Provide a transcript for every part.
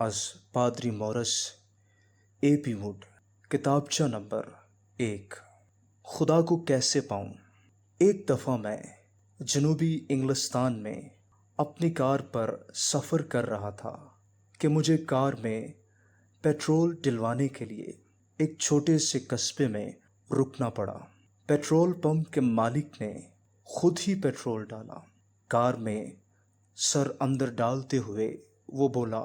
از پادری مورس اے پی would کتابچہ number 1 خدا کو کیسے پاؤں۔ ایک دفعہ میں جنوبی انگلستان میں اپنی کار پر سفر کر رہا تھا کہ مجھے کار میں پیٹرول ڈلوانے کے لیے ایک چھوٹے سے قصبے میں رکنا پڑا۔ پیٹرول پمپ کے مالک نے خود ہی پیٹرول ڈالا۔ کار میں سر اندر ڈالتے ہوئے وہ بولا،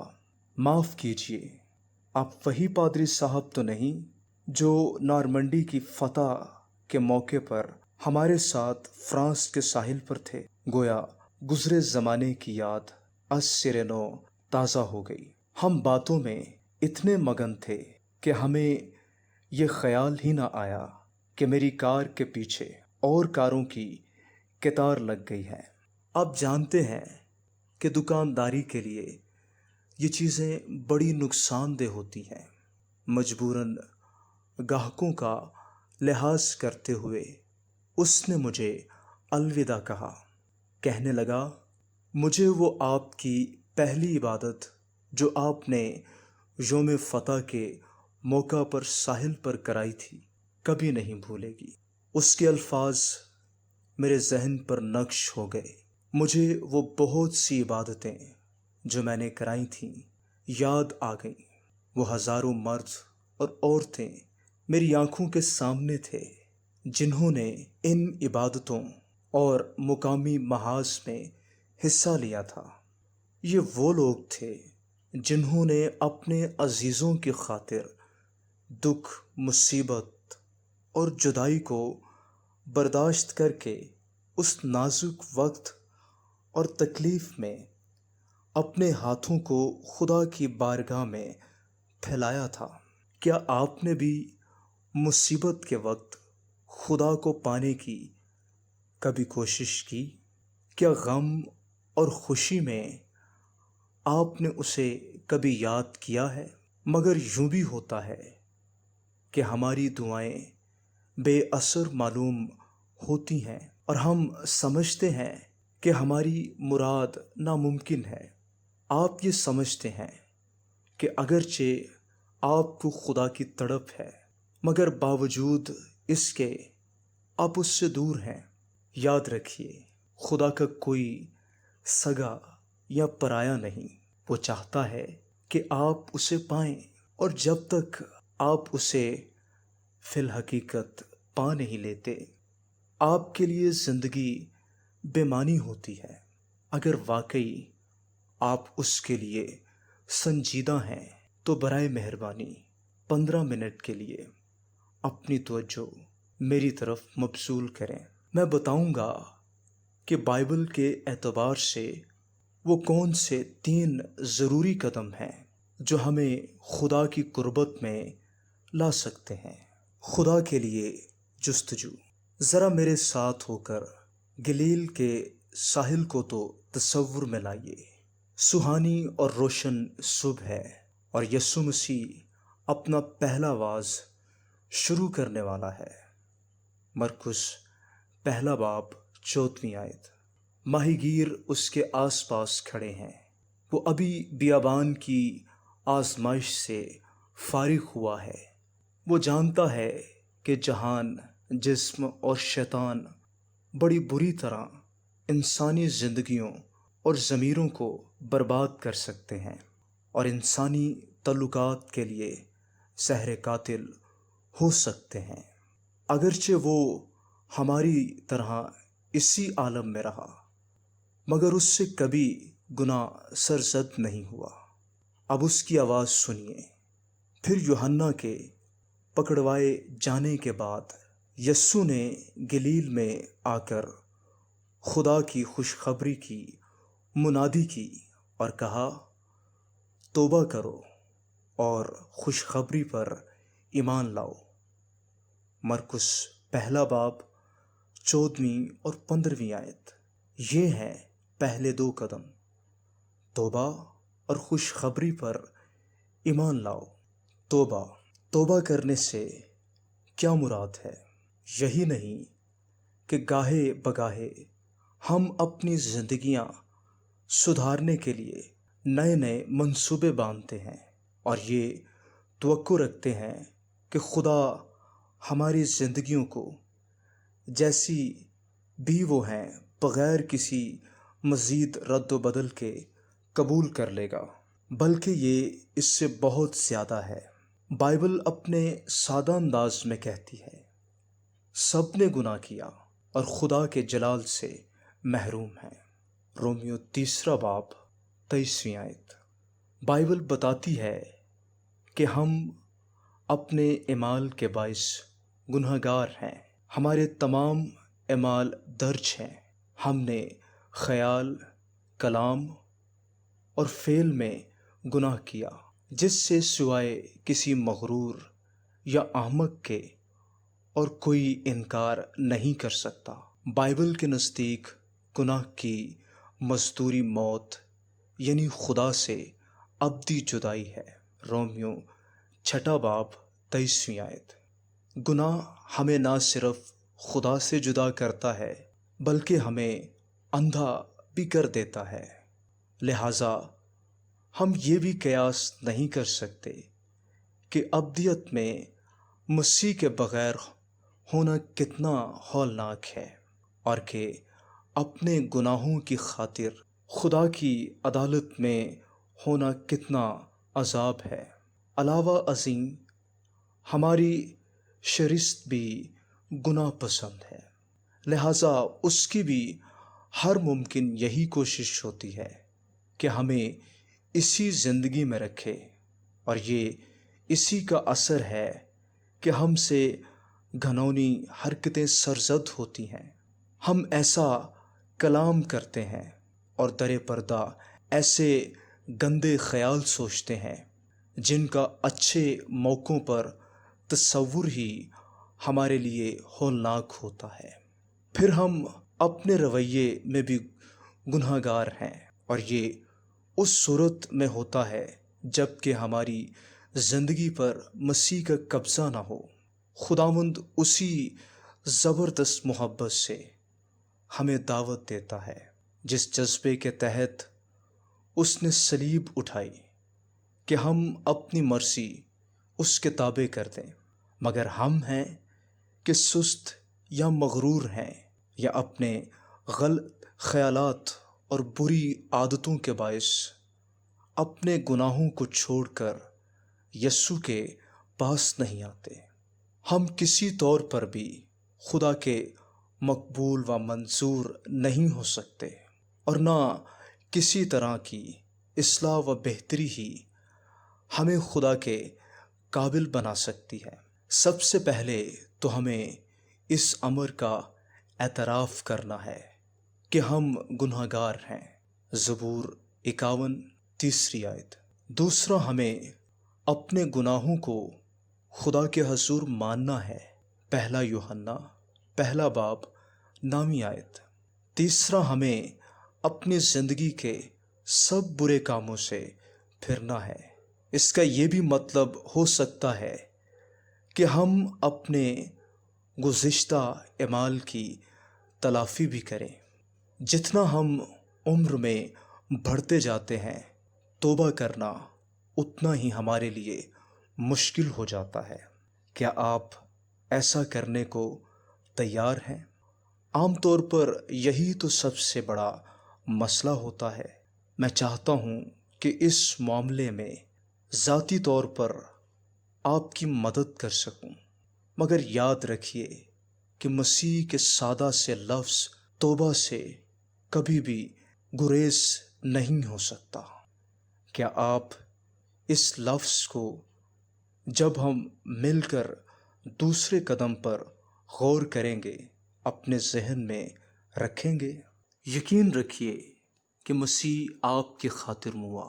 معاف کیجیے، آپ وہی پادری صاحب تو نہیں جو نارمنڈی کی فتح کے موقع پر ہمارے ساتھ فرانس کے ساحل پر تھے؟ گویا گزرے زمانے کی یاد از سر نو تازہ ہو گئی۔ ہم باتوں میں اتنے مگن تھے کہ ہمیں یہ خیال ہی نہ آیا کہ میری کار کے پیچھے اور کاروں کی قطار لگ گئی ہے۔ آپ جانتے ہیں کہ دکانداری کے لیے یہ چیزیں بڑی نقصان دہ ہوتی ہیں۔ مجبوراً گاہکوں کا لحاظ کرتے ہوئے اس نے مجھے الوداع کہا۔ کہنے لگا، مجھے وہ آپ کی پہلی عبادت جو آپ نے یوم فتح کے موقع پر ساحل پر کرائی تھی کبھی نہیں بھولے گی۔ اس کے الفاظ میرے ذہن پر نقش ہو گئے۔ مجھے وہ بہت سی عبادتیں جو میں نے کرائی تھیں یاد آ گئیں۔ وہ ہزاروں مرد اور عورتیں میری آنکھوں کے سامنے تھے جنہوں نے ان عبادتوں اور مقامی محاذ میں حصہ لیا تھا۔ یہ وہ لوگ تھے جنہوں نے اپنے عزیزوں کی خاطر دکھ، مصیبت اور جدائی کو برداشت کر کے اس نازک وقت اور تکلیف میں اپنے ہاتھوں کو خدا کی بارگاہ میں پھیلایا تھا۔ کیا آپ نے بھی مصیبت کے وقت خدا کو پانے کی کبھی کوشش کی؟ کیا غم اور خوشی میں آپ نے اسے کبھی یاد کیا ہے؟ مگر یوں بھی ہوتا ہے کہ ہماری دعائیں بے اثر معلوم ہوتی ہیں اور ہم سمجھتے ہیں کہ ہماری مراد ناممکن ہے۔ آپ یہ سمجھتے ہیں کہ اگرچہ آپ کو خدا کی تڑپ ہے مگر باوجود اس کے آپ اس سے دور ہیں۔ یاد رکھیے، خدا کا کوئی سگا یا پرایا نہیں۔ وہ چاہتا ہے کہ آپ اسے پائیں، اور جب تک آپ اسے فی الحقیقت پا نہیں لیتے آپ کے لیے زندگی بے معنی ہوتی ہے۔ اگر واقعی آپ اس کے لیے سنجیدہ ہیں تو برائے مہربانی 15 منٹ کے لیے اپنی توجہ میری طرف مبذول کریں۔ میں بتاؤں گا کہ بائبل کے اعتبار سے وہ کون سے 3 ضروری قدم ہیں جو ہمیں خدا کی قربت میں لا سکتے ہیں۔ خدا کے لیے جستجو۔ ذرا میرے ساتھ ہو کر گلیل کے ساحل کو تو تصور میں لائیے۔ سہانی اور روشن صبح ہے اور یسوع مسیح اپنا پہلا واعظ شروع کرنے والا ہے۔ مرکز پہلا باب 14ویں آیت۔ ماہی گیر اس کے آس پاس کھڑے ہیں۔ وہ ابھی بیابان کی آزمائش سے فارغ ہوا ہے۔ وہ جانتا ہے کہ جہان، جسم اور شیطان بڑی بری طرح انسانی زندگیوں اور ضمیروں کو برباد کر سکتے ہیں اور انسانی تعلقات کے لیے زہر قاتل ہو سکتے ہیں۔ اگرچہ وہ ہماری طرح اسی عالم میں رہا مگر اس سے کبھی گناہ سرزد نہیں ہوا۔ اب اس کی آواز سنیے۔ پھر یوحنا کے پکڑوائے جانے کے بعد یسوع نے گلیل میں آ کر خدا کی خوشخبری کی منادی کی اور کہا، توبہ کرو اور خوشخبری پر ایمان لاؤ۔ مرکز پہلا باب 14ویں اور 15ویں آیت۔ یہ ہیں پہلے 2 قدم، توبہ اور خوشخبری پر ایمان لاؤ۔ توبہ کرنے سے کیا مراد ہے؟ یہی نہیں کہ گاہے بگاہے ہم اپنی زندگیاں سدھارنے کے لیے نئے نئے منصوبے باندھتے ہیں اور یہ توقع رکھتے ہیں کہ خدا ہماری زندگیوں کو جیسی بھی وہ ہیں بغیر کسی مزید رد و بدل کے قبول کر لے گا، بلکہ یہ اس سے بہت زیادہ ہے۔ بائبل اپنے سادہ انداز میں کہتی ہے سب نے گناہ کیا اور خدا کے جلال سے محروم ہیں۔ رومیو 3 باب 23 آیت۔ بائبل بتاتی ہے کہ ہم اپنے اعمال کے باعث گنہگار ہیں۔ ہمارے تمام اعمال درج ہیں۔ ہم نے خیال، کلام اور فعل میں گناہ کیا، جس سے سوائے کسی مغرور یا احمق کے اور کوئی انکار نہیں کر سکتا۔ بائبل کے نزدیک گناہ کی مزدوری موت یعنی خدا سے ابدی جدائی ہے۔ رومیو 6 باب 23 آیت۔ گناہ ہمیں نہ صرف خدا سے جدا کرتا ہے بلکہ ہمیں اندھا بھی کر دیتا ہے۔ لہٰذا ہم یہ بھی قیاس نہیں کر سکتے کہ ابدیت میں مسیح کے بغیر ہونا کتنا ہولناک ہے، اور کہ اپنے گناہوں کی خاطر خدا کی عدالت میں ہونا کتنا عذاب ہے۔ علاوہ ازیں ہماری شرست بھی گناہ پسند ہے، لہٰذا اس کی بھی ہر ممکن یہی کوشش ہوتی ہے کہ ہمیں اسی زندگی میں رکھے، اور یہ اسی کا اثر ہے کہ ہم سے گھنونی حرکتیں سرزد ہوتی ہیں۔ ہم ایسا کلام کرتے ہیں اور در پردہ ایسے گندے خیال سوچتے ہیں جن کا اچھے موقعوں پر تصور ہی ہمارے لیے ہولناک ہوتا ہے۔ پھر ہم اپنے رویے میں بھی گنہگار ہیں، اور یہ اس صورت میں ہوتا ہے جب کہ ہماری زندگی پر مسیح کا قبضہ نہ ہو۔ خداوند اسی زبردست محبت سے ہمیں دعوت دیتا ہے جس جذبے کے تحت اس نے صلیب اٹھائی کہ ہم اپنی مرضی اس کے تابع کر دیں، مگر ہم ہیں کہ سست یا مغرور ہیں، یا اپنے غلط خیالات اور بری عادتوں کے باعث اپنے گناہوں کو چھوڑ کر یسوع کے پاس نہیں آتے۔ ہم کسی طور پر بھی خدا کے مقبول و منظور نہیں ہو سکتے، اور نہ کسی طرح کی اصلاح و بہتری ہی ہمیں خدا کے قابل بنا سکتی ہے۔ سب سے پہلے تو ہمیں اس امر کا اعتراف کرنا ہے کہ ہم گنہگار ہیں۔ زبور 51 3 آیت۔ دوسرا، ہمیں اپنے گناہوں کو خدا کے حضور ماننا ہے۔ 1 یوحنا 1 باب 9 آیت۔ تیسرا، ہمیں اپنی زندگی کے سب برے کاموں سے پھرنا ہے۔ اس کا یہ بھی مطلب ہو سکتا ہے کہ ہم اپنے گزشتہ اعمال کی تلافی بھی کریں۔ جتنا ہم عمر میں بڑھتے جاتے ہیں، توبہ کرنا اتنا ہی ہمارے لیے مشکل ہو جاتا ہے۔ کیا آپ ایسا کرنے کو تیار ہیں؟ عام طور پر یہی تو سب سے بڑا مسئلہ ہوتا ہے۔ میں چاہتا ہوں کہ اس معاملے میں ذاتی طور پر آپ کی مدد کر سکوں، مگر یاد رکھیے کہ مسیح کے سادہ سے لفظ توبہ سے کبھی بھی گریز نہیں ہو سکتا۔ کیا آپ اس لفظ کو جب ہم مل کر دوسرے قدم پر غور کریں گے اپنے ذہن میں رکھیں گے؟ یقین رکھیے کہ مسیح آپ کی خاطر ہوا۔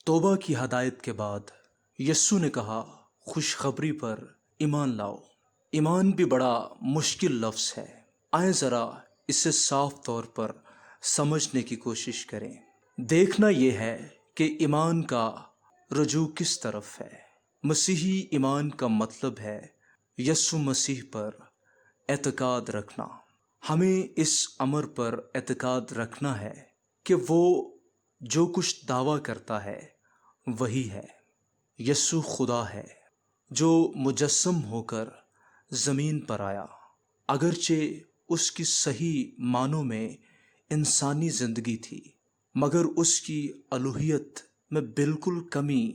توبہ کی ہدایت کے بعد یسوع نے کہا، خوشخبری پر ایمان لاؤ۔ ایمان بھی بڑا مشکل لفظ ہے۔ آئیں ذرا اسے صاف طور پر سمجھنے کی کوشش کریں۔ دیکھنا یہ ہے کہ ایمان کا رجوع کس طرف ہے۔ مسیحی ایمان کا مطلب ہے یسوع مسیح پر اعتقاد رکھنا۔ ہمیں اس امر پر اعتقاد رکھنا ہے کہ وہ جو کچھ دعویٰ کرتا ہے وہی ہے۔ یسوع خدا ہے جو مجسم ہو کر زمین پر آیا، اگرچہ اس کی صحیح معنوں میں انسانی زندگی تھی، مگر اس کی الوہیت میں بالکل کمی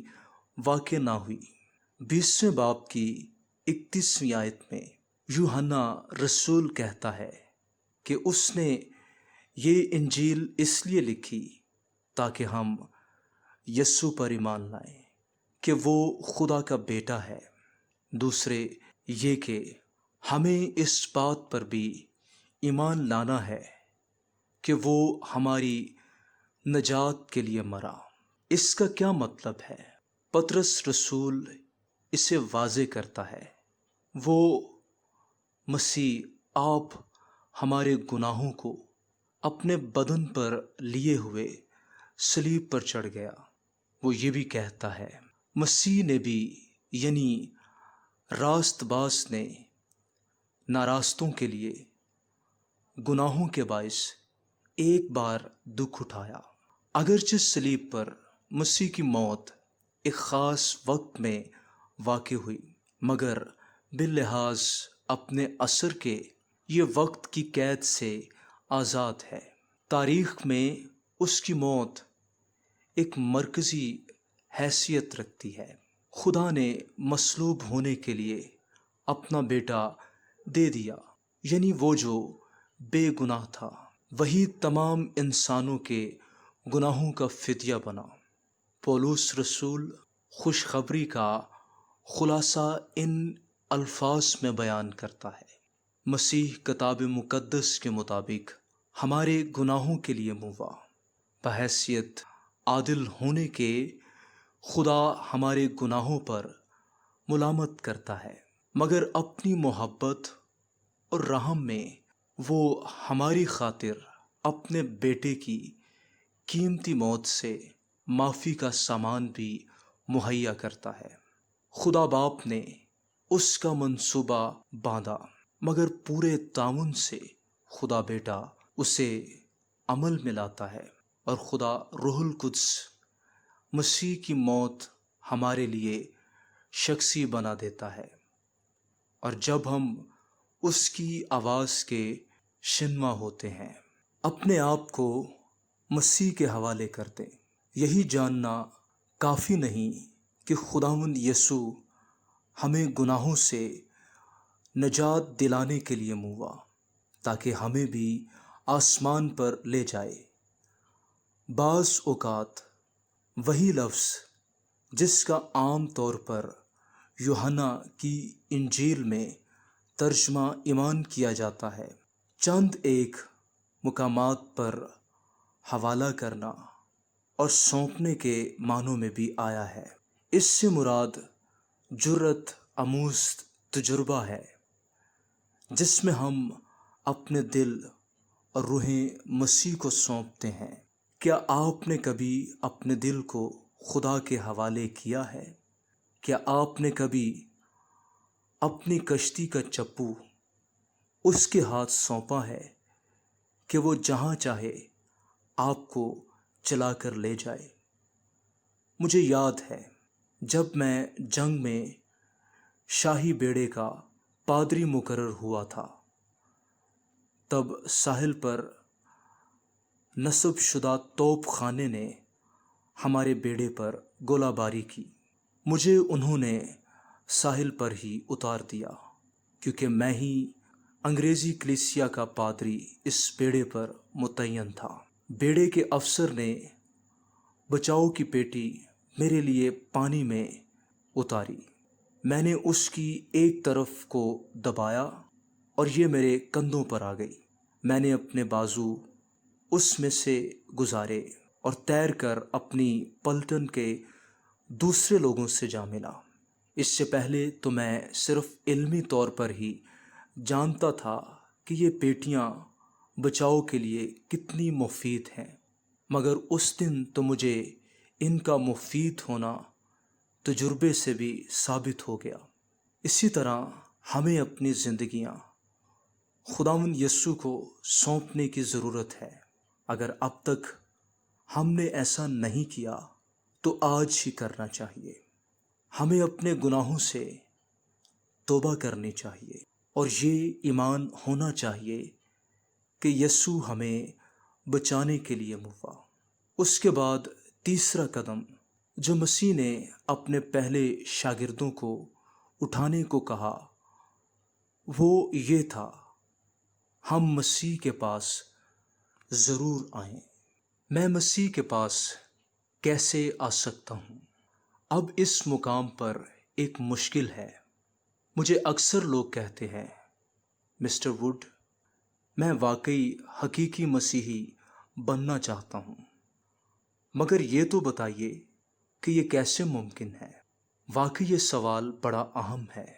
واقع نہ ہوئی۔ 20ویں باب کی 31ویں آیت میں یوحنا رسول کہتا ہے کہ اس نے یہ انجیل اس لیے لکھی تاکہ ہم یسوع پر ایمان لائیں کہ وہ خدا کا بیٹا ہے۔ دوسرے یہ کہ ہمیں اس بات پر بھی ایمان لانا ہے کہ وہ ہماری نجات کے لیے مرا۔ اس کا کیا مطلب ہے؟ پطرس رسول اسے واضح کرتا ہے۔ وہ مسیح آپ ہمارے گناہوں کو اپنے بدن پر لیے ہوئے صلیب پر چڑھ گیا۔ وہ یہ بھی کہتا ہے مسیح نے بھی، یعنی راست باز نے ناراستوں کے لیے گناہوں کے باعث ایک بار دکھ اٹھایا۔ اگرچہ صلیب پر مسیح کی موت ایک خاص وقت میں واقع ہوئی، مگر باللحاظ اپنے اثر کے یہ وقت کی قید سے آزاد ہے۔ تاریخ میں اس کی موت ایک مرکزی حیثیت رکھتی ہے۔ خدا نے مصلوب ہونے کے لیے اپنا بیٹا دے دیا، یعنی وہ جو بے گناہ تھا وہی تمام انسانوں کے گناہوں کا فدیہ بنا۔ پولس رسول خوشخبری کا خلاصہ ان الفاظ میں بیان کرتا ہے۔ مسیح کتاب مقدس کے مطابق ہمارے گناہوں کے لیے موا، بحیثیت عادل ہونے کے خدا ہمارے گناہوں پر ملامت کرتا ہے، مگر اپنی محبت اور رحم میں وہ ہماری خاطر اپنے بیٹے کی قیمتی موت سے معافی کا سامان بھی مہیا کرتا ہے۔ خدا باپ نے اس کا منصوبہ باندھا، مگر پورے تعاون سے خدا بیٹا اسے عمل میں لاتا ہے، اور خدا روح القدس مسیح کی موت ہمارے لیے شخصی بنا دیتا ہے، اور جب ہم اس کی آواز کے شنوا ہوتے ہیں اپنے آپ کو مسیح کے حوالے کر دیں۔ یہی جاننا کافی نہیں کہ خداوند یسوع ہمیں گناہوں سے نجات دلانے کے لیے موا تاکہ ہمیں بھی آسمان پر لے جائے۔ بعض اوقات وہی لفظ جس کا عام طور پر یوحنا کی انجیل میں ترجمہ ایمان کیا جاتا ہے، چند ایک مقامات پر حوالہ کرنا اور سونپنے کے معنوں میں بھی آیا ہے۔ اس سے مراد جرأت آموز تجربہ ہے جس میں ہم اپنے دل اور روحیں مسیح کو سونپتے ہیں۔ کیا آپ نے کبھی اپنے دل کو خدا کے حوالے کیا ہے؟ کیا آپ نے کبھی اپنی کشتی کا چپو اس کے ہاتھ سونپا ہے کہ وہ جہاں چاہے آپ کو چلا کر لے جائے؟ مجھے یاد ہے جب میں جنگ میں شاہی بیڑے کا پادری مقرر ہوا تھا، تب ساحل پر نصب شدہ توپ خانے نے ہمارے بیڑے پر گولہ باری کی۔ مجھے انہوں نے ساحل پر ہی اتار دیا کیونکہ میں ہی انگریزی کلیسیا کا پادری اس بیڑے پر متعین تھا۔ بیڑے کے افسر نے بچاؤ کی پیٹی میرے لیے پانی میں اتاری۔ میں نے اس کی ایک طرف کو دبایا اور یہ میرے کندھوں پر آ گئی۔ میں نے اپنے بازو اس میں سے گزارے اور تیر کر اپنی پلٹن کے دوسرے لوگوں سے جا ملا۔ اس سے پہلے تو میں صرف علمی طور پر ہی جانتا تھا کہ یہ پیٹیاں بچاؤ کے لیے کتنی مفید ہیں، مگر اس دن تو مجھے ان کا مفید ہونا تجربے سے بھی ثابت ہو گیا۔ اسی طرح ہمیں اپنی زندگیاں خداوند یسوع کو سونپنے کی ضرورت ہے۔ اگر اب تک ہم نے ایسا نہیں کیا تو آج ہی کرنا چاہیے۔ ہمیں اپنے گناہوں سے توبہ کرنی چاہیے اور یہ ایمان ہونا چاہیے کہ یسوع ہمیں بچانے کے لیے ہوا۔ اس کے بعد تیسرا قدم جو مسیح نے اپنے پہلے شاگردوں کو اٹھانے کو کہا وہ یہ تھا، ہم مسیح کے پاس ضرور آئیں۔ میں مسیح کے پاس کیسے آ سکتا ہوں؟ اب اس مقام پر ایک مشکل ہے۔ مجھے اکثر لوگ کہتے ہیں، مسٹر ووڈ، میں واقعی حقیقی مسیحی بننا چاہتا ہوں، مگر یہ تو بتائیے کہ یہ کیسے ممکن ہے؟ واقعی یہ سوال بڑا اہم ہے،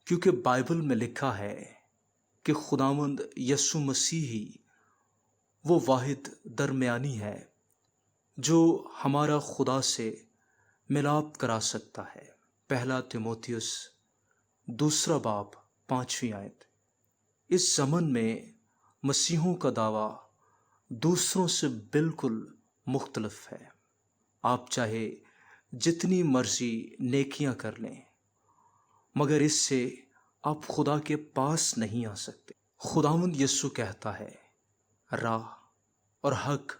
کیونکہ بائبل میں لکھا ہے کہ خداوند یسوع مسیح ہی وہ واحد درمیانی ہے جو ہمارا خدا سے ملاپ کرا سکتا ہے۔ پہلا تیموتھیوس دوسرا باب 5ویں آیت۔ اس زمن میں مسیحوں کا دعویٰ دوسروں سے بالکل مختلف ہے۔ آپ چاہے جتنی مرضی نیکیاں کر لیں، مگر اس سے آپ خدا کے پاس نہیں آ سکتے۔ خداوند یسوع کہتا ہے، راہ اور حق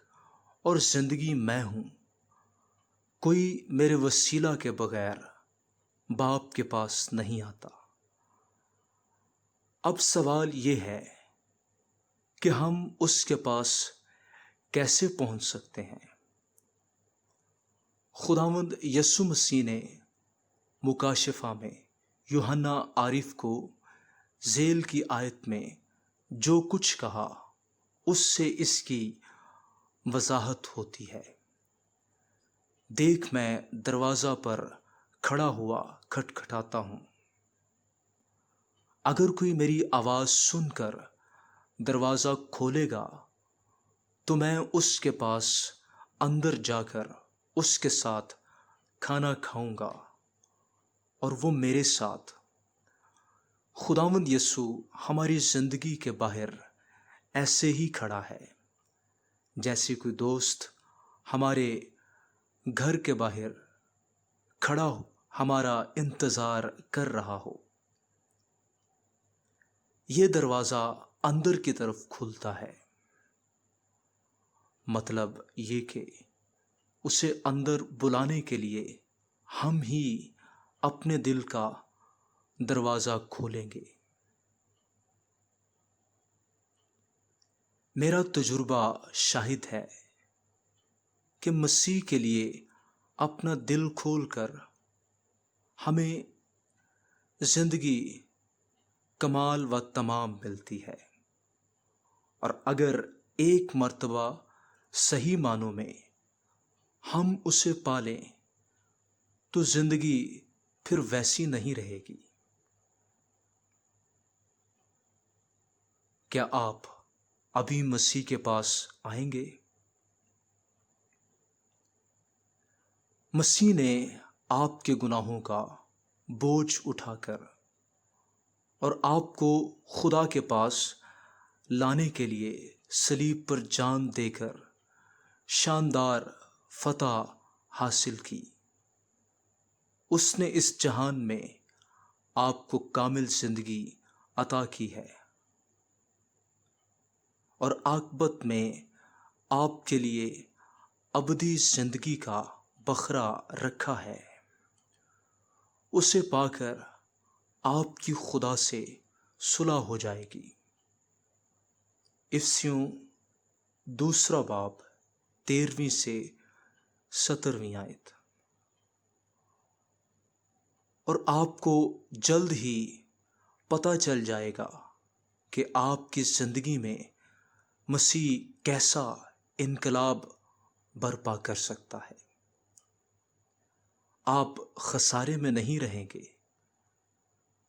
اور زندگی میں ہوں، کوئی میرے وسیلہ کے بغیر باپ کے پاس نہیں آتا۔ اب سوال یہ ہے کہ ہم اس کے پاس کیسے پہنچ سکتے ہیں؟ خداوند یسوع مسیح نے مکاشفہ میں یوحنا عارف کو ذیل کی آیت میں جو کچھ کہا اس سے اس کی وضاحت ہوتی ہے۔ دیکھ، میں دروازہ پر کھڑا ہوا کھٹکھٹاتا ہوں۔ اگر کوئی میری آواز سن کر دروازہ کھولے گا تو میں اس کے پاس اندر جا کر اس کے ساتھ کھانا کھاؤں گا اور وہ میرے ساتھ۔ خداوند یسوع ہماری زندگی کے باہر ایسے ہی کھڑا ہے جیسے کوئی دوست ہمارے گھر کے باہر کھڑا ہو، ہمارا انتظار کر رہا ہو۔ یہ دروازہ اندر کی طرف کھلتا ہے، مطلب یہ کہ اسے اندر بلانے کے لیے ہم ہی اپنے دل کا دروازہ کھولیں گے۔ میرا تجربہ شاہد ہے کہ مسیح کے لیے اپنا دل کھول کر ہمیں زندگی کمال و تمام ملتی ہے، اور اگر ایک مرتبہ صحیح معنوں میں ہم اسے پالیں تو زندگی پھر ویسی نہیں رہے گی۔ کیا آپ ابھی مسیح کے پاس آئیں گے؟ مسیح نے آپ کے گناہوں کا بوجھ اٹھا کر اور آپ کو خدا کے پاس لانے کے لیے صلیب پر جان دے کر شاندار فتح حاصل کی۔ اس نے اس جہان میں آپ کو کامل زندگی عطا کی ہے اور عاقبت میں آپ کے لیے ابدی زندگی کا بکھرا رکھا ہے۔ اسے پا کر آپ کی خدا سے صلح ہو جائے گی۔ افسیوں دوسرا باب 13ویں سے 17ویں آیت۔ اور آپ کو جلد ہی پتہ چل جائے گا کہ آپ کی زندگی میں مسیح کیسا انقلاب برپا کر سکتا ہے۔ آپ خسارے میں نہیں رہیں گے۔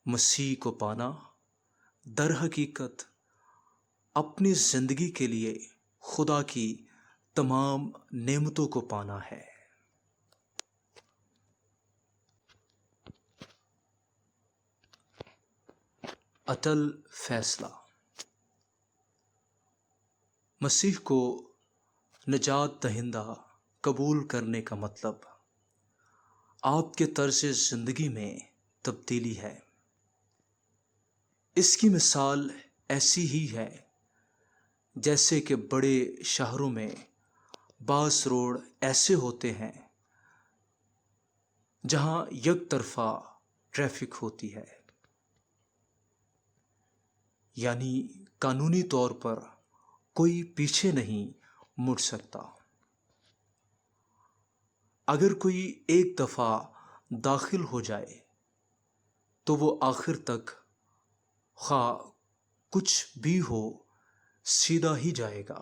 مسیح کو پانا در حقیقت اپنی زندگی کے لیے خدا کی تمام نعمتوں کو پانا ہے۔ اٹل فیصلہ۔ مسیح کو نجات دہندہ قبول کرنے کا مطلب آپ کے طرز زندگی میں تبدیلی ہے۔ اس کی مثال ایسی ہی ہے جیسے کہ بڑے شہروں میں بعض روڈ ایسے ہوتے ہیں جہاں یک طرفہ ٹریفک ہوتی ہے، یعنی قانونی طور پر کوئی پیچھے نہیں مڑ سکتا۔ اگر کوئی ایک دفعہ داخل ہو جائے تو وہ آخر تک خواہ کچھ بھی ہو سیدھا ہی جائے گا۔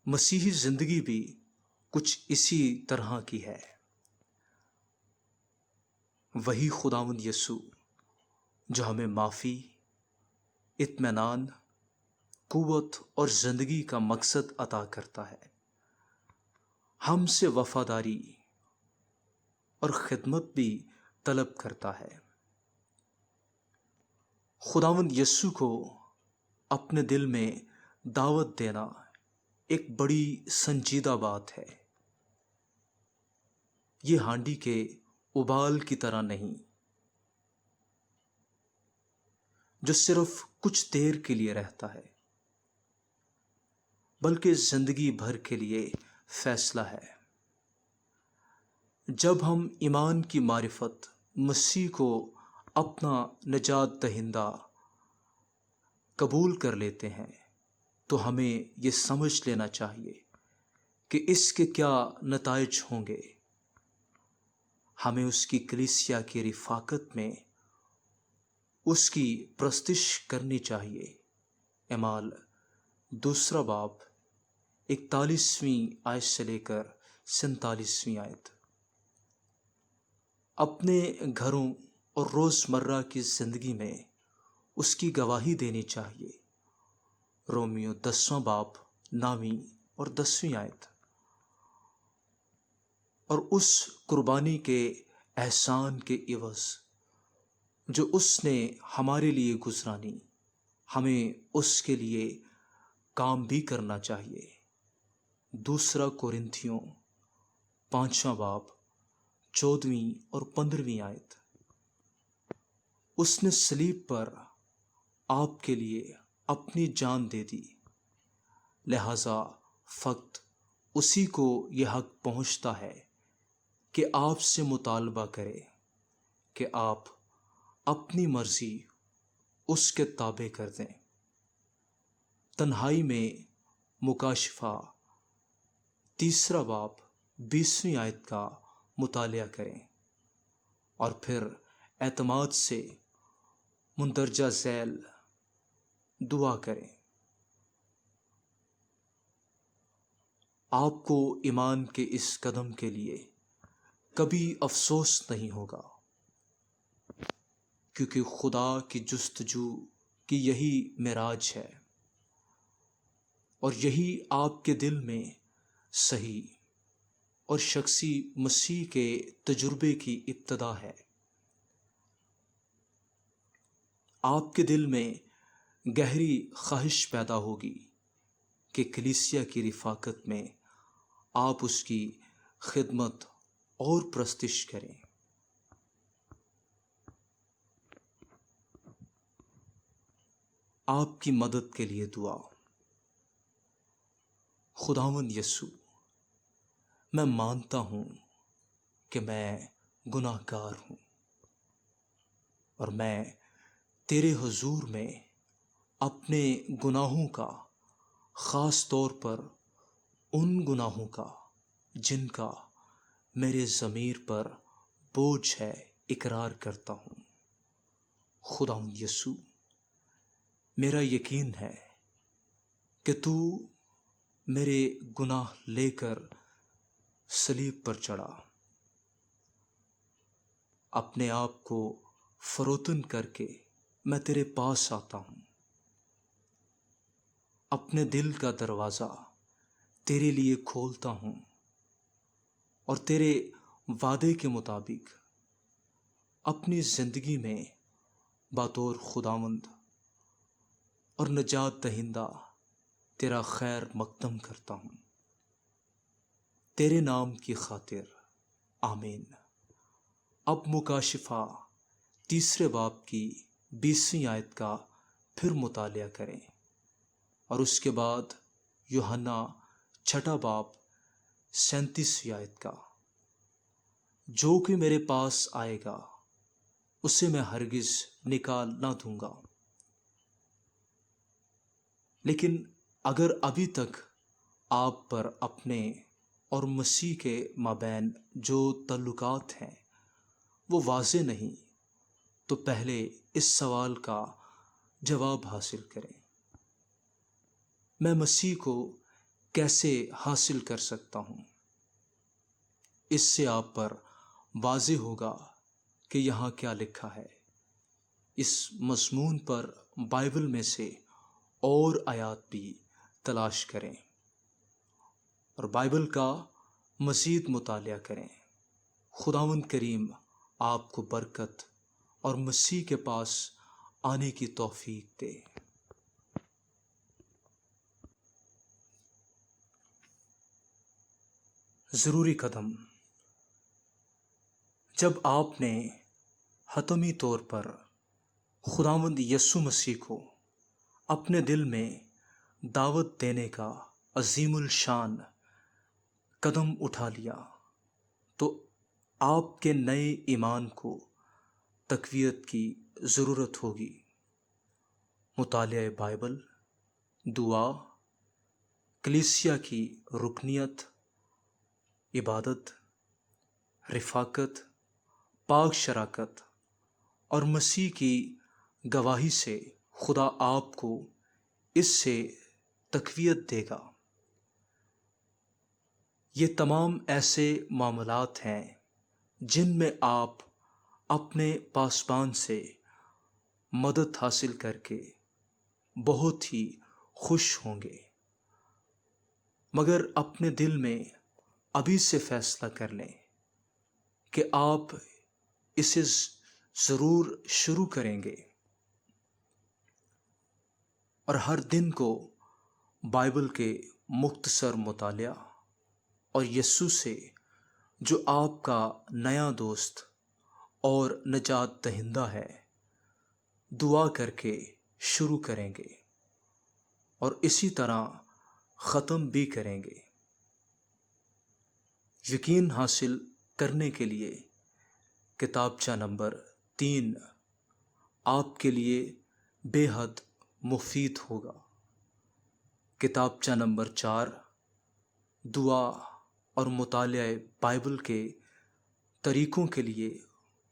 مسیحی زندگی بھی کچھ اسی طرح کی ہے۔ وہی خداوند یسوع جو ہمیں معافی، اطمینان، قوت اور زندگی کا مقصد عطا کرتا ہے، ہم سے وفاداری اور خدمت بھی طلب کرتا ہے۔ خداوند یسوع کو اپنے دل میں دعوت دینا ایک بڑی سنجیدہ بات ہے۔ یہ ہانڈی کے ابال کی طرح نہیں جو صرف کچھ دیر کے لیے رہتا ہے، بلکہ زندگی بھر کے لیے فیصلہ ہے۔ جب ہم ایمان کی معرفت مسیح کو اپنا نجات دہندہ قبول کر لیتے ہیں تو ہمیں یہ سمجھ لینا چاہیے کہ اس کے کیا نتائج ہوں گے۔ ہمیں اس کی کلیسیا کی رفاقت میں اس کی پرستش کرنی چاہیے۔ اعمال دوسرا باب 41ویں آیت سے لے کر 47ویں آیت۔ اپنے گھروں اور روزمرہ کی زندگی میں اس کی گواہی دینی چاہیے۔ رومیو 10واں باب 9ویں اور 10ویں آیت۔ اور اس قربانی کے احسان کے عوض جو اس نے ہمارے لیے گزرانی، ہمیں اس کے لیے کام بھی کرنا چاہیے۔ دوسرا کورنتھیوں 5واں باب 14ویں اور 15ویں آیت۔ اس نے صلیب پر آپ کے لیے اپنی جان دے دی، لہذا فقط اسی کو یہ حق پہنچتا ہے کہ آپ سے مطالبہ کرے کہ آپ اپنی مرضی اس کے تابع کر دیں۔ تنہائی میں مکاشفہ 3 باب 20ویں آیت کا مطالعہ کریں اور پھر اعتماد سے مندرجہ ذیل دعا کریں۔ آپ کو ایمان کے اس قدم کے لیے کبھی افسوس نہیں ہوگا، کیونکہ خدا کی جستجو کی یہی معراج ہے، اور یہی آپ کے دل میں صحیح اور شخصی مسیح کے تجربے کی ابتدا ہے۔ آپ کے دل میں گہری خواہش پیدا ہوگی کہ کلیسیا کی رفاقت میں آپ اس کی خدمت اور پرستش کریں۔ آپ کی مدد کے لیے دعا۔ خداوند یسوع، میں مانتا ہوں کہ میں گناہ گار ہوں، اور میں تیرے حضور میں اپنے گناہوں کا، خاص طور پر ان گناہوں کا جن کا میرے ضمیر پر بوجھ ہے، اقرار کرتا ہوں۔ خداوند یسوع، میرا یقین ہے کہ تو میرے گناہ لے کر صلیب پر چڑھا، اپنے آپ کو فروتن کر کے میں تیرے پاس آتا ہوں۔ اپنے دل کا دروازہ تیرے لیے کھولتا ہوں، اور تیرے وعدے کے مطابق اپنی زندگی میں بطور خداوند اور نجات دہندہ تیرا خیر مقدم کرتا ہوں، تیرے نام کی خاطر، آمین۔ اب مکاشفہ تیسرے باب کی 20ویں آیت کا پھر مطالعہ کریں، اور اس کے بعد یوحنا چھٹا باب 37ویں آیت کا۔ جو کوئی میرے پاس آئے گا اسے میں ہرگز نکال نہ دوں گا۔ لیکن اگر ابھی تک آپ پر اپنے اور مسیح کے مابین جو تعلقات ہیں وہ واضح نہیں، تو پہلے اس سوال کا جواب حاصل کریں، میں مسیح کو کیسے حاصل کر سکتا ہوں؟ اس سے آپ پر واضح ہوگا کہ یہاں کیا لکھا ہے۔ اس مضمون پر بائبل میں سے اور آیات بھی تلاش کریں اور بائبل کا مزید مطالعہ کریں۔ خداوند کریم آپ کو برکت اور مسیح کے پاس آنے کی توفیق دے۔ ضروری قدم۔ جب آپ نے حتمی طور پر خداوند یسوع مسیح کو اپنے دل میں دعوت دینے کا عظیم الشان قدم اٹھا لیا، تو آپ کے نئے ایمان کو تقویت کی ضرورت ہوگی۔ مطالعہ بائبل، دعا، کلیسیا کی رکنیت، عبادت، رفاقت، پاک شراکت اور مسیح کی گواہی سے خدا آپ کو اس سے تقویت دے گا۔ یہ تمام ایسے معاملات ہیں جن میں آپ اپنے پاسبان سے مدد حاصل کر کے بہت ہی خوش ہوں گے، مگر اپنے دل میں ابھی سے فیصلہ کر لیں کہ آپ اسے ضرور شروع کریں گے، اور ہر دن کو بائبل کے مختصر مطالعہ اور یسوع سے جو آپ کا نیا دوست اور نجات دہندہ ہے دعا کر کے شروع کریں گے، اور اسی طرح ختم بھی کریں گے۔ یقین حاصل کرنے کے لیے کتابچہ نمبر 3 آپ کے لیے بے حد مفید ہوگا۔ کتابچہ نمبر 4 دعا اور مطالعہ بائبل کے طریقوں کے لیے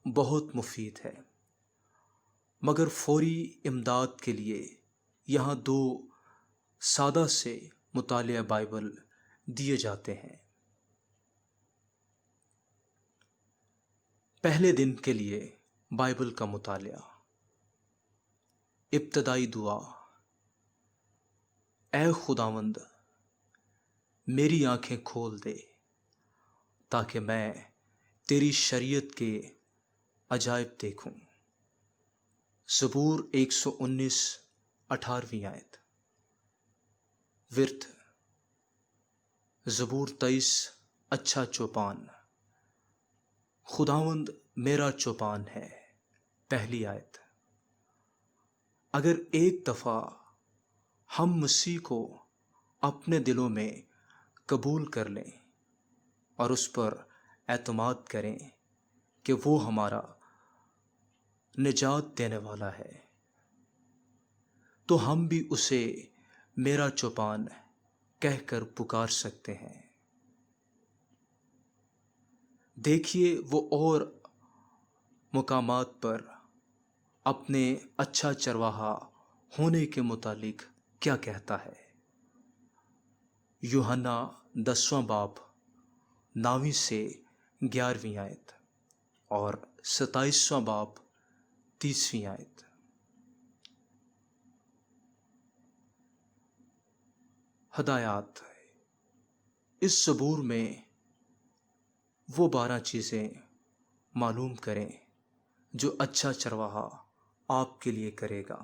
بہت مفید ہے، مگر فوری امداد کے لیے یہاں 2 سادہ سے مطالعہ بائبل دیے جاتے ہیں۔ پہلے دن کے لیے بائبل کا مطالعہ۔ ابتدائی دعا۔ اے خداوند، میری آنکھیں کھول دے تاکہ میں تیری شریعت کے عجائب دیکھوں۔ زبور 119 18ویں آیت۔ ورت۔ زبور 23 اچھا چوپان۔ خداوند میرا چوپان ہے، پہلی آیت۔ اگر ایک دفعہ ہم مسیح کو اپنے دلوں میں قبول کر لیں اور اس پر اعتماد کریں کہ وہ ہمارا نجات دینے والا ہے، تو ہم بھی اسے میرا چوپان کہہ کر پکار سکتے ہیں۔ دیکھیے وہ اور مقامات پر اپنے اچھا چرواہا ہونے کے متعلق کیا کہتا ہے۔ یوحنا 10واں باب 9 سے 11ویں آیت اور 27واں باب 30ویں آیت۔ ہدایات۔ اس زبور میں وہ 12 چیزیں معلوم کریں جو اچھا چرواہا آپ کے لیے کرے گا۔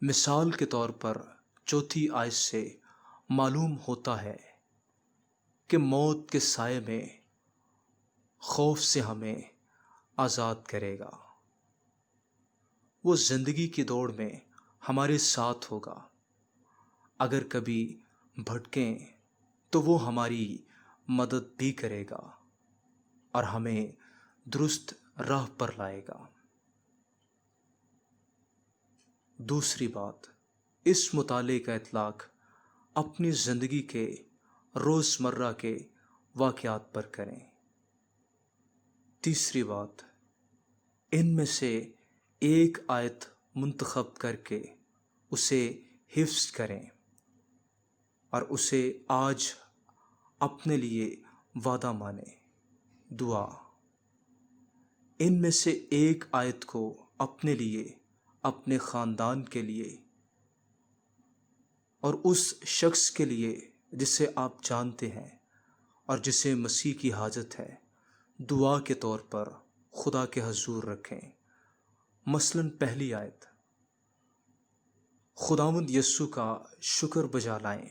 مثال کے طور پر چوتھی آیت سے معلوم ہوتا ہے کہ موت کے سائے میں خوف سے ہمیں آزاد کرے گا۔ وہ زندگی کی دوڑ میں ہمارے ساتھ ہوگا۔ اگر کبھی بھٹکیں تو وہ ہماری مدد بھی کرے گا اور ہمیں درست راہ پر لائے گا۔ دوسری بات، اس مطالعے کا اطلاق اپنی زندگی کے روزمرہ کے واقعات پر کریں۔ تیسری بات، ان میں سے ایک آیت منتخب کر کے اسے حفظ کریں اور اسے آج اپنے لیے وعدہ مانیں۔ دعا، ان میں سے ایک آیت کو اپنے لیے، اپنے خاندان کے لیے اور اس شخص کے لیے جسے آپ جانتے ہیں اور جسے مسیح کی حاجت ہے، دعا کے طور پر خدا کے حضور رکھیں۔ مثلاً پہلی آیت، خداوند یسوع کا شکر بجا لائیں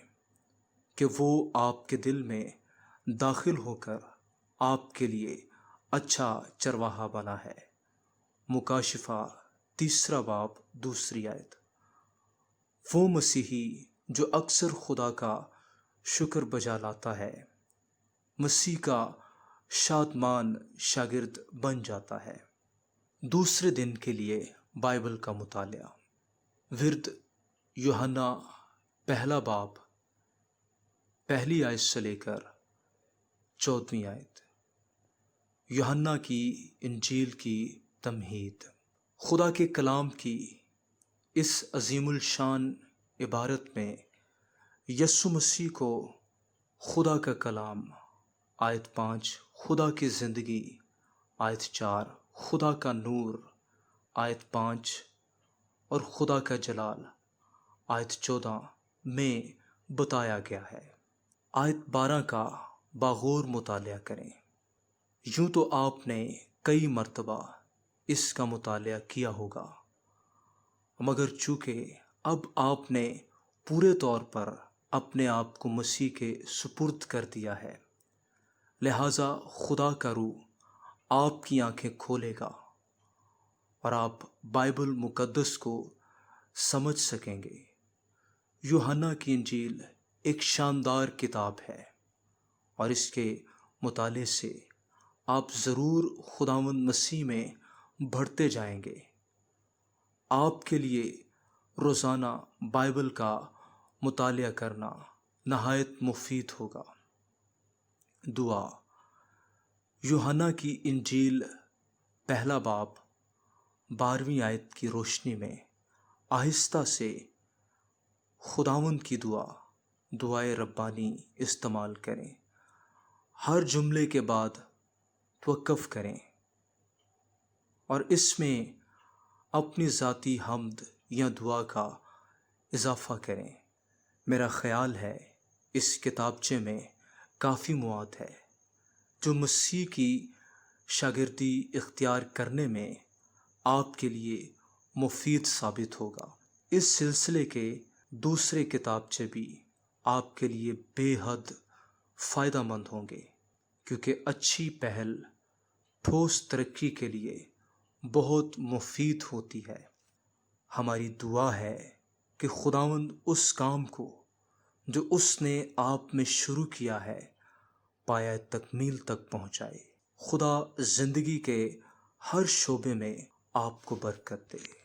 کہ وہ آپ کے دل میں داخل ہو کر آپ کے لیے اچھا چرواہا بنا ہے۔ مکاشفہ 3 باب 2 آیت۔ وہ مسیحی جو اکثر خدا کا شکر بجا لاتا ہے، مسیح کا شادمان شاگرد بن جاتا ہے۔ دوسرے دن کے لیے بائبل کا مطالعہ۔ ورد یوحنا 1 باب 1 آیت سے لے کر 14 آیت۔ یوحنا کی انجیل کی تمہید۔ خدا کے کلام کی اس عظیم الشان عبارت میں یسوع مسیح کو خدا کا کلام آیت 5، خدا کی زندگی آیت 4، خدا کا نور آیت 5 اور خدا کا جلال آیت 14 میں بتایا گیا ہے۔ آیت 12 کا باغور مطالعہ کریں۔ یوں تو آپ نے کئی مرتبہ اس کا مطالعہ کیا ہوگا، مگر چونکہ اب آپ نے پورے طور پر اپنے آپ کو مسیح کے سپرد کر دیا ہے، لہٰذا خدا کا روح آپ کی آنکھیں کھولے گا اور آپ بائبل مقدس کو سمجھ سکیں گے۔ یوحنا کی انجیل ایک شاندار کتاب ہے اور اس کے مطالعے سے آپ ضرور خداوند مسیح میں بڑھتے جائیں گے۔ آپ کے لیے روزانہ بائبل کا مطالعہ کرنا نہایت مفید ہوگا۔ دعا، یوحنا کی انجیل 1 باب 12 آیت کی روشنی میں آہستہ سے خداوند کی دعائے ربانی استعمال کریں۔ ہر جملے کے بعد توقف کریں اور اس میں اپنی ذاتی حمد یا دعا کا اضافہ کریں۔ میرا خیال ہے اس کتابچے میں کافی مواد ہے جو مسیح کی شاگردی اختیار کرنے میں آپ کے لیے مفید ثابت ہوگا۔ اس سلسلے کے دوسرے کتابچے بھی آپ کے لیے بے حد فائدہ مند ہوں گے، کیونکہ اچھی پہل ٹھوس ترقی کے لیے بہت مفید ہوتی ہے۔ ہماری دعا ہے کہ خداوند اس کام کو جو اس نے آپ میں شروع کیا ہے پایہ تکمیل تک پہنچائے۔ خدا زندگی کے ہر شعبے میں آپ کو برکت دے۔